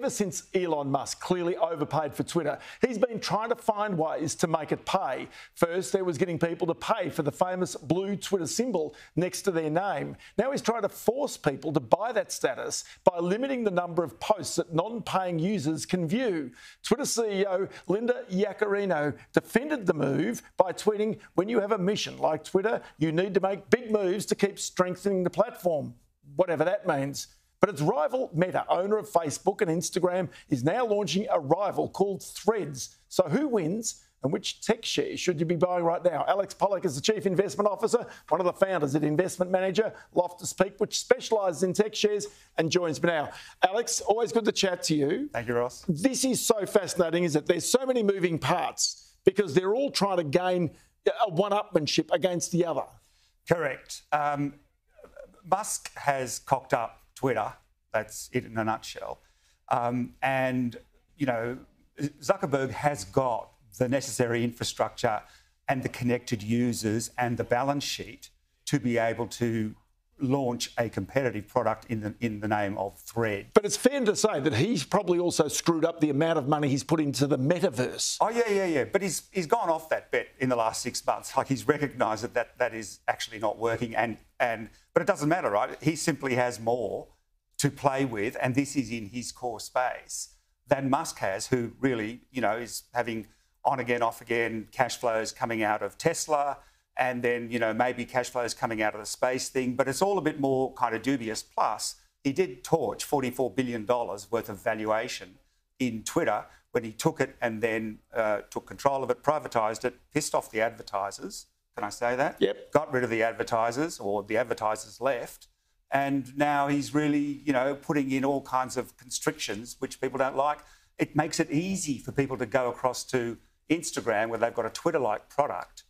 ever since Elon Musk clearly overpaid for Twitter, he's been trying to find ways to make it pay. First, there was getting people to pay for the famous blue Twitter symbol next to their name. Now he's trying to force people to buy that status by limiting the number of posts that non-paying users can view. Twitter CEO Linda Yaccarino defended the move by tweeting, "When you have a mission like Twitter, you need to make big moves to keep strengthening the platform," whatever that means. But its rival Meta, owner of Facebook and Instagram, is now launching a rival called Threads. So who wins and which tech share should you be buying right now? Alex Pollak is the Chief Investment Officer, one of the founders at Investment Manager, Loftus Peak, which specialises in tech shares, and joins me now. Alex, always good to chat to you. Thank you, Ross. This is so fascinating, is that there's so many moving parts because they're all trying to gain a one-upmanship against the other. Correct. Musk has cocked up Twitter. That's it in a nutshell. And, you know, Zuckerberg has got the necessary infrastructure and the connected users and the balance sheet to be able to launch a competitive product in the name of Thread. But it's fair to say that he's probably also screwed up the amount of money he's put into the metaverse. Oh, yeah. But he's gone off that bet in the last 6 months. Like, he's recognised that is actually not working. But it doesn't matter, right? He simply has more to play with, and this is in his core space, than Musk has, who really, you know, is having on-again, off-again cash flows coming out of Tesla, and then, you know, maybe cash flows coming out of the space thing, but it's all a bit more kind of dubious. Plus, he did torch $44 billion worth of valuation in Twitter when he took it and then took control of it, privatised it, pissed off the advertisers. Can I say that? Yep. Got rid of the advertisers, or the advertisers left. And now he's really, you know, putting in all kinds of constrictions which people don't like. It makes it easy for people to go across to Instagram, where they've got a Twitter-like product,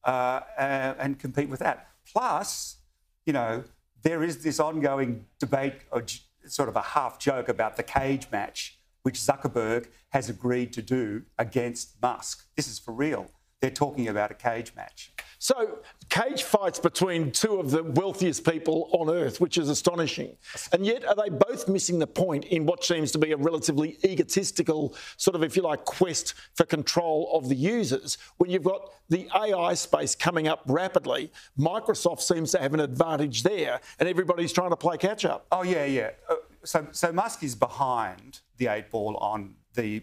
and compete with that. Plus, you know, there is this ongoing debate, or sort of a half joke, about the cage match, which Zuckerberg has agreed to do against Musk. This is for real. They're talking about a cage match. So, cage fights between two of the wealthiest people on earth, which is astonishing. And yet, are they both missing the point in what seems to be a relatively egotistical sort of, if you like, quest for control of the users? When you've got the AI space coming up rapidly, Microsoft seems to have an advantage there, and everybody's trying to play catch up. Oh, yeah. So Musk is behind the 8 ball on the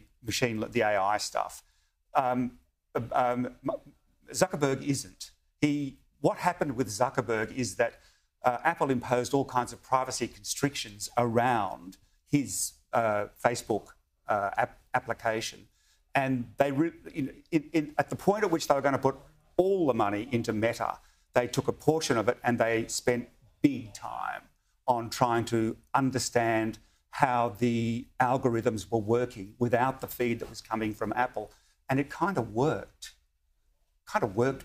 AI stuff. Zuckerberg isn't. What happened with Zuckerberg is that Apple imposed all kinds of privacy constrictions around his Facebook application, and they at the point at which they were going to put all the money into Meta, they took a portion of it and they spent big time on trying to understand how the algorithms were working without the feed that was coming from Apple, and it kind of worked.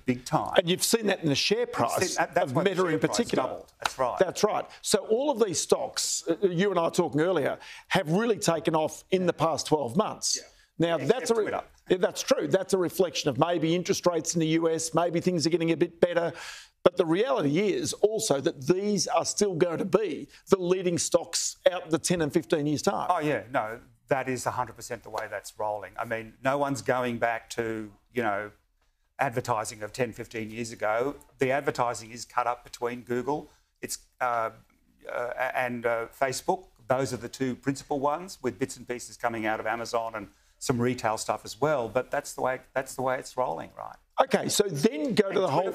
Big time. And you've seen that in the share price of Meta in particular. Doubled. That's right. That's right. So all of these stocks, you and I were talking earlier, have really taken off in the past 12 months. Yeah. Now, that's true. That's a reflection of maybe interest rates in the US, maybe things are getting a bit better. But the reality is also that these are still going to be the leading stocks out in the 10 and 15 years' time. Oh, yeah. No, that is 100% the way that's rolling. I mean, no one's going back to, you know, advertising of 10, 15 years ago. The advertising is cut up between Google and Facebook. Those are the two principal ones, with bits and pieces coming out of Amazon and some retail stuff as well. But that's the way it's rolling, right? Okay, so then go to the whole...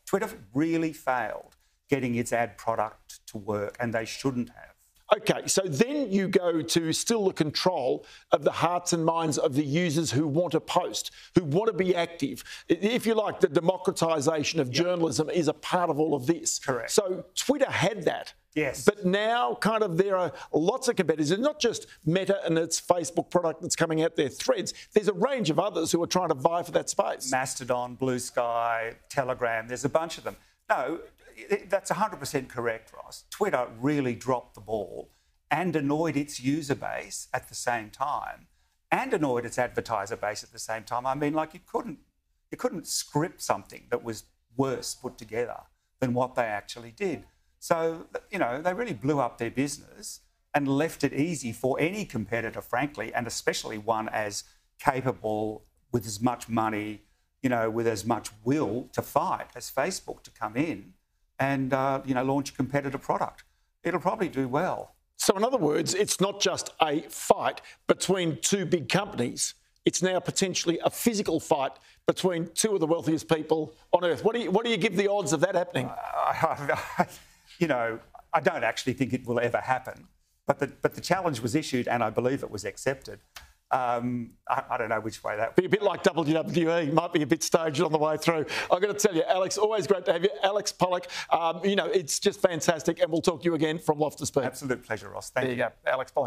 Twitter really failed getting its ad product to work, and they shouldn't have. Okay, so then you go to still the control of the hearts and minds of the users who want to post, who want to be active. If you like, the democratisation of journalism is a part of all of this. Correct. So Twitter had that. Yes. But now kind of there are lots of competitors, and not just Meta and its Facebook product that's coming out there, Threads. There's a range of others who are trying to vie for that space. Mastodon, Blue Sky, Telegram, there's a bunch of them. No, that's 100% correct, Ross. Twitter really dropped the ball and annoyed its user base at the same time, and annoyed its advertiser base at the same time. I mean, like, you couldn't script something that was worse put together than what they actually did. So, you know, they really blew up their business, and left it easy for any competitor, frankly, and especially one as capable, with as much money, with as much will to fight as Facebook, to come in and, launch a competitor product. It'll probably do well. So in other words, it's not just a fight between two big companies. It's now potentially a physical fight between two of the wealthiest people on earth. What do you give the odds of that happening? I don't actually think it will ever happen. But the challenge was issued, and I believe it was accepted. I don't know which way that be a bit like WWE. Might be a bit staged on the way through. I've got to tell you, Alex, always great to have you. Alex Pollak, it's just fantastic, and we'll talk to you again from Loftus Peak. Absolute pleasure, Ross. Thank you. There you go, Alex Pollak.